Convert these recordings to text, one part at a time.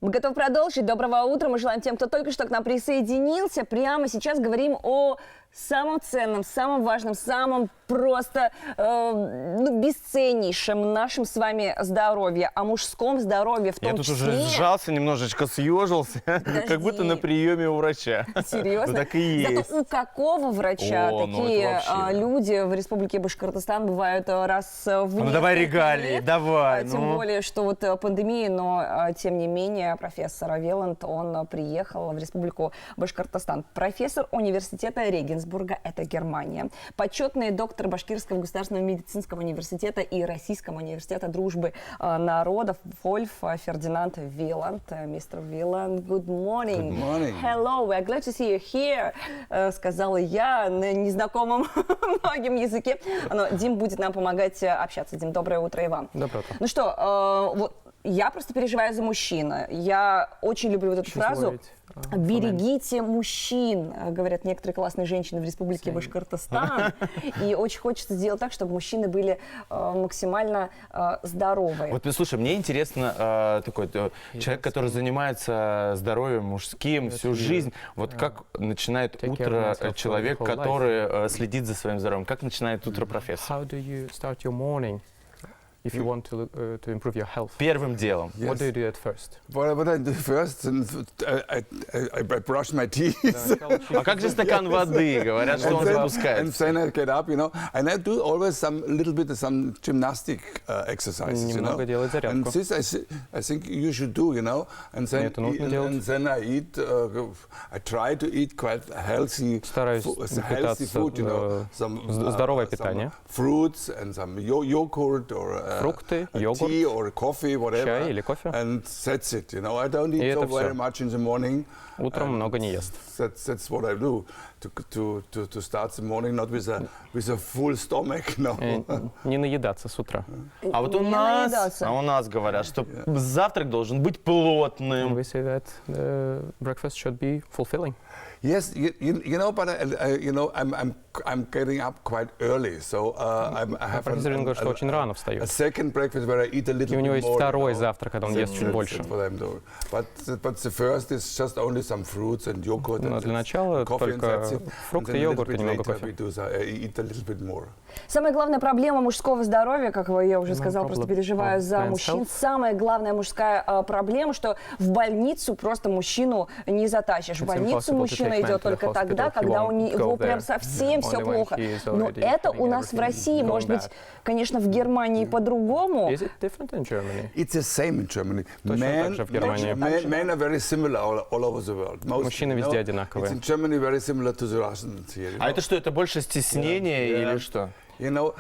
Мы готовы продолжить. Доброго утра. Мы желаем тем, кто только что к нам присоединился. Прямо сейчас говорим о самом ценном, самом важном, самом просто бесценнейшем нашем с вами здоровье, о мужском здоровье в том числе. Я тут уже сжался, немножечко съежился, как будто на приеме у врача. Серьезно? Так и есть. Зато у какого врача такие люди в Республике Башкортостан бывают раз в Ну давай регалии, давай. Тем более, что вот пандемия, но тем не менее профессор Веланд, он приехал в Республику Башкортостан. Профессор университета Регенсбурга, это Германия. Почетный доктор Башкирского государственного медицинского университета и Российского университета дружбы народов Вольф Фердинанд Веланд. Мистер Веланд, good morning. Good morning. Hello, we're glad to see you here, сказала я на незнакомом многим языке. Но Дим будет нам помогать общаться. Дим, доброе утро и вам. Доброе утро. Ну что, вот я просто переживаю за мужчин. Я очень люблю вот эту фразу. Берегите мужчин, говорят некоторые классные женщины в Республике Башкортостан. И очень хочется сделать так, чтобы мужчины были максимально здоровы. Вот, слушай, мне интересно, такой человек, который занимается здоровьем мужским всю жизнь, вот как начинает утро человек, который следит за своим здоровьем, как начинает утро профессор? If you want to improve your health, Первым делом. Yes. what do you do at first? What I do first, I brush my teeth. А как же стакан воды? Говорят, что он And запускается. then I get up, you know, and I do always some little bit of some gymnastic exercises, you know. Немного делать And зарядку. this I think you should do, you know. And then, Это нужно делать. and then I eat. I try to eat quite healthy, Стараюсь healthy food, you know. здоровое питание. Fruits and some yogurt or Фрукты, a йогурт, tea or coffee, whatever. чай или кофе. And that's it, you know. I don't И eat so это very всё. much in the morning. Утром And много не ест. That's what I do to start the morning, not with a full stomach, no. Не наедаться с утра. А вот Не наедаться. у нас говорят, что завтрак должен быть плотным. We say that the breakfast should be fulfilling. Yes, you know, but you know, I'm getting up quite early, so I have Профессор говорит, что очень рано a встает. second breakfast where I eat a little И у него bit есть more. второй you know. завтрак, когда он ест чуть больше. That's what I'm doing. But the first is just only some fruits and yogurt. Но and для начала coffee and только that's it. фрукты, And then a little йогурт и bit немного later кофе. we do I eat a little bit more. Самая главная проблема мужского здоровья, как я уже сказала, просто problem переживаю of за men's мужчин. health. Самая главная мужская проблема, что в больницу просто мужчину не затащишь. В It's больницу impossible to мужчина take man идет to the только тогда, hospital if he когда у won't него go прям there. совсем Yeah, все only when плохо. he is Но already это у having нас в России, everything может going быть, bad. конечно, в Германии по-другому. Is it different in Germany? It's the same in Germany. Точно так же в Германии. Men are very similar all over the world. Mostly, Мужчины you везде know. одинаковые. It's in Germany very similar to the Russians here. you А know. это что, это больше стеснение Yeah. или что? You know,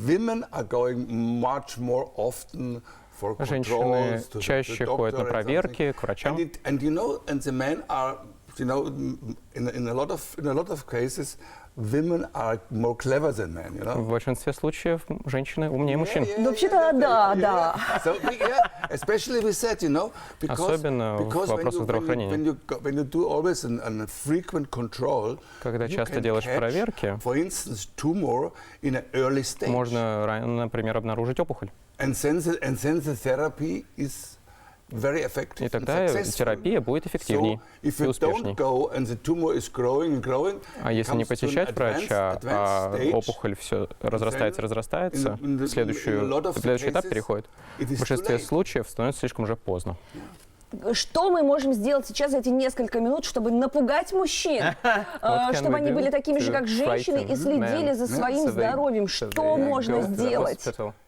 women are going much more often for Женщины controls to чаще the ходят на doctor and проверки something. к врачам. And you know, and the men are, you know, in a lot of cases, women are more clever than men, you know. В большинстве случаев женщины умнее мужчин. Вообще-то, да. So, especially with that, you know, Особенно в вопросах здравоохранения. when you do always a frequent control, Когда you часто can делаешь catch, проверки, for instance, tumor in an early stage. можно, например, обнаружить опухоль. And then the therapy is very effective. И тогда терапия будет эффективней и успешней. А если не посещать врача, а опухоль все разрастается, в следующий этап переходит, в большинстве случаев становится слишком уже поздно. Что мы можем сделать сейчас за эти несколько минут, чтобы напугать мужчин, чтобы они были такими же, как женщины, и следили за своим здоровьем? Что можно сделать?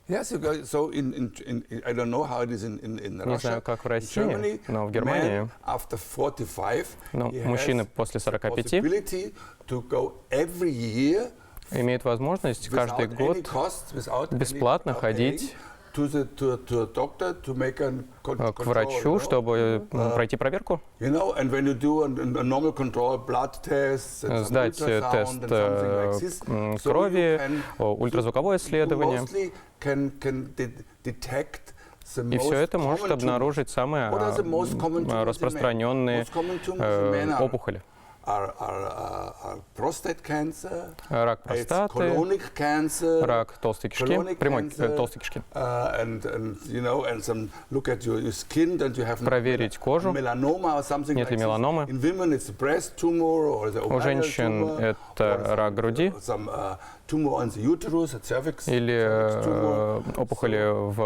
Yes, so I don't know how it is in Не Russia. знаю, как в In России, Germany, но в Германии men after 45, ну, he мужчины has после 45 possibility to go every year имеют возможность каждый without год any cost, without бесплатно any ходить to a doctor to make a к врачу, чтобы пройти проверку, You know, and when you do a normal control, blood tests, and some сдать ultrasound тест and something like this, so крови, you ультразвуковое исследование. mostly can detect the И most все это может common обнаружить самые What are the most common tumors in men? распространенные Most common tumors in men are опухоли. are prostate cancer, рак простаты, colonic cancer, рак толстой кишки, прямой толстой кишки. And you know, and some look at your skin, and you have Проверить кожу, melanoma or something нет ли like меланомы. In women it's a breast tumor or the У женщин tumor, это рак груди tumor on the uterus, a cervix, или опухоли в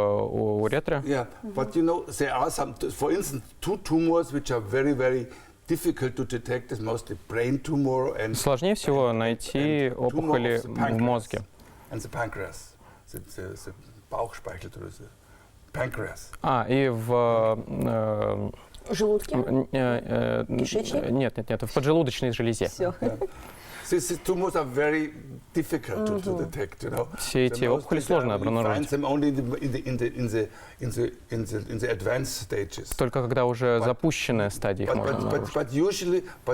уретре. Yeah, but you know, there are some, for instance, two tumors which are very, very difficult to detect, is mostly brain tumor and Сложнее всего найти опухоли в мозге. And the pancreas, the Bauchspeicheldrüse, pancreas. И в Желудки? Кишечник? Нет, в поджелудочной железе. Все. These tumors are very difficult to detect, you know. Все эти опухоли сложно обнаружить. Find them only in the advanced stages. Только когда уже запущенная стадия их можно обнаружить. But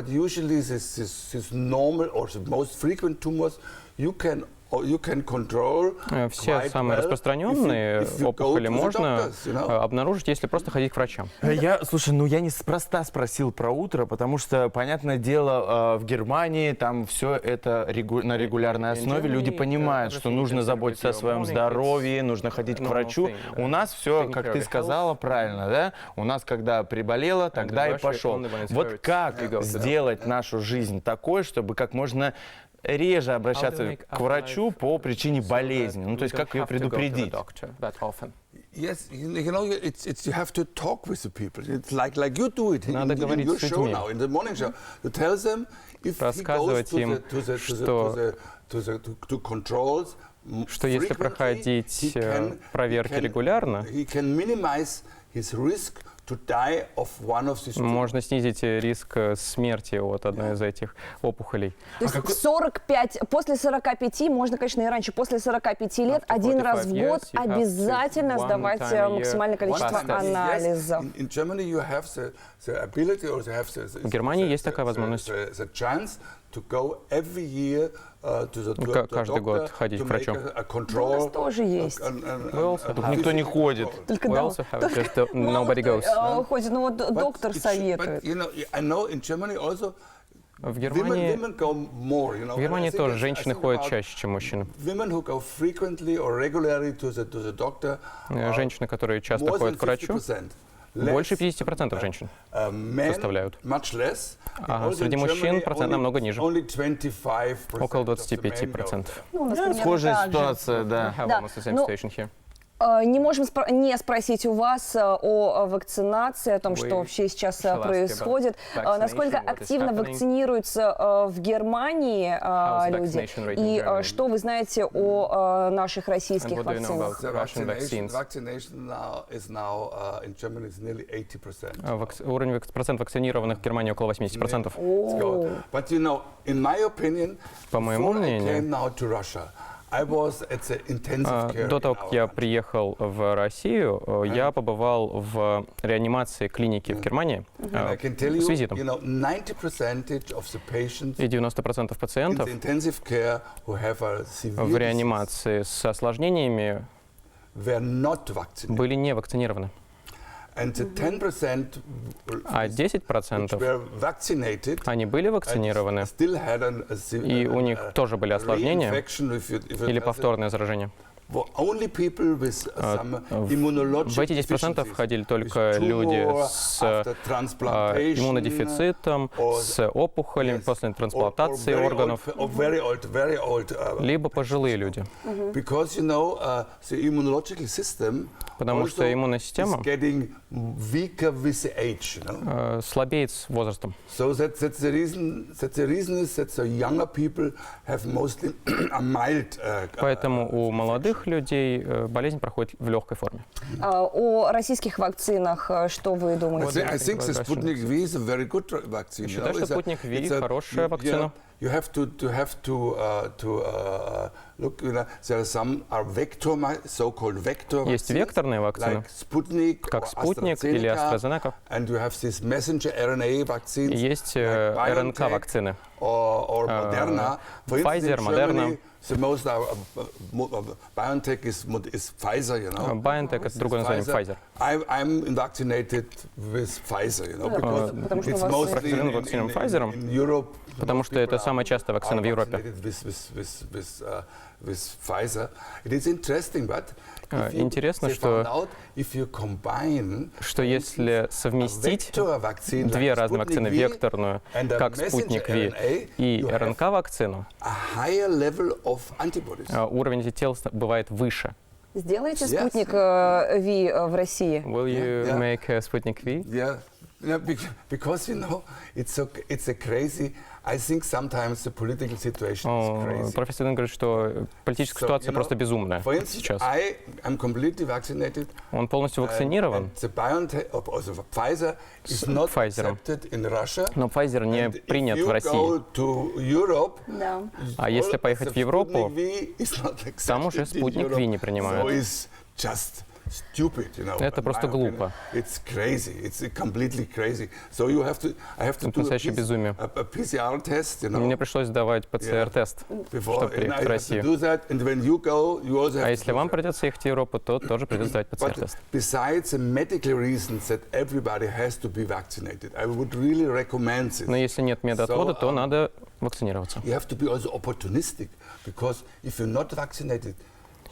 usually this normal or the most frequent tumors you can control. Все самые распространенные опухоли можно обнаружить, если просто ходить к врачам. Слушай, я неспроста спросил про утро, потому что, понятное дело, в Германии там все это на регулярной основе. Люди понимают, что нужно заботиться о своем здоровье, нужно ходить к врачу. У нас все, как ты сказала, правильно, да? У нас, когда приболело, тогда и пошел. Вот как сделать нашу жизнь такой, чтобы как можно реже обращаться к врачу по причине болезни? Ну, то есть как ее предупредить? Yes, you know, you have to talk with the people. It's like you do it in your show now, in the morning show. You tell them if he goes to controls, что если проходить проверки регулярно, he can minimize his risk to die of one of these можно снизить риск смерти от одной из этих опухолей. То есть 45, после 45, можно, конечно, и раньше, после 45 лет, один раз в год обязательно сдавать максимальное количество анализов. В Германии есть такая возможность. Каждый год ходить к врачу. У нас тоже есть. Никто не ходит. Только nobody goes. Ходит, но вот доктор советует. В Германии тоже женщины ходят чаще, чем мужчины. Женщины, которые часто ходят к врачу, больше 50% женщин составляют. Среди мужчин процент намного ниже. Около 25%. Схожая ситуация, да. Не можем не спросить у вас о вакцинации, о том, что вообще сейчас происходит. Насколько активно вакцинируются в Германии люди? И что вы знаете о наших российских вакцинах? Уровень процент вакцинированных в Германии около 80%. По моему мнению, до того, как я приехал в Россию, я побывал в реанимации клиники в Германии с визитом. И 90% пациентов в реанимации с осложнениями были не вакцинированы. А 10% они были вакцинированы, и у них тоже были осложнения или повторное заражение. В эти 10% входили только люди с иммунодефицитом, с опухолями после трансплантации органов, либо пожилые люди. Потому что иммунная система слабеет с возрастом. Поэтому у молодых людей болезнь проходит в легкой форме. О российских вакцинах что вы думаете? Я считаю, что Sputnik V хорошая вакцина. You have to look. There are some vector, so-called vector. Есть векторные вакцины, как Спутник или AstraZeneca. And you have this messenger RNA vaccines. Есть РНК вакцины. Or Moderna. Pfizer, Moderna. the most BioNTech is Pfizer, you know. BioNTech — это другое название, Pfizer. I'm vaccinated with Pfizer, you know, because it's mostly вакцином Pfizer, in Europe. потому что это самая частая вакцина в Европе. With Pfizer. It is interesting, but интересно, что если совместить две разные вакцины, векторную, как Спутник Ви, и РНК-вакцину, уровень антител бывает выше. Сделайте Спутник Ви в России? Will you make a Sputnik V? Yeah, because you know it's a crazy. I think sometimes the political situation is crazy. Профессор говорит, что политическая ситуация просто безумная сейчас. I'm completely vaccinated. Он полностью вакцинирован. The BioNTech, Pfizer is not accepted in Russia. Но Pfizer не принят в России. А если поехать в Европу, там уже Спутник Ви не принимают. Stupid, you know. Это просто глупо. It's crazy. It's completely crazy. So I have to do a PCR test, you know. Мне пришлось сдавать ПЦР-тест, чтобы приехать в Россию. А если вам придется ехать в Европу, то тоже придется сдавать ПЦР-тест. Besides the medical reasons that everybody has to be vaccinated, I would really recommend this. Но если нет медотвода, то надо вакцинироваться. You have to be also opportunistic, because if you're not vaccinated,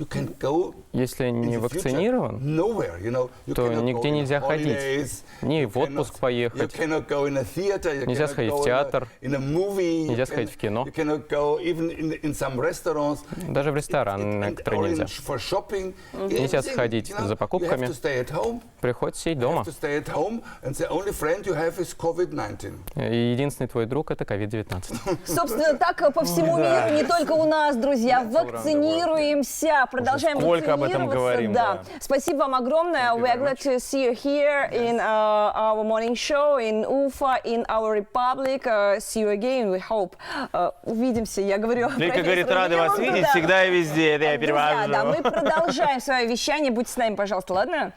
you can go если не вакцинирован, nowhere, you know, то нигде нельзя ходить, ни в отпуск поехать, нельзя сходить в театр, нельзя сходить в кино, даже в ресторан некоторые нельзя. Нельзя сходить за покупками, приходится сидеть дома. И единственный твой друг — это COVID-19. Собственно, так по всему миру, не только у нас, друзья. Вакцинируемся. Продолжаем сколько об этом говорим, да. Спасибо вам огромное. We are glad to see you here in our morning show in Ufa, in our republic. See you again, we hope. Увидимся, я говорю. Лика говорит, рады вас видеть всегда и везде. Это я перевожу. Да, мы продолжаем свое вещание. Будьте с нами, пожалуйста, ладно?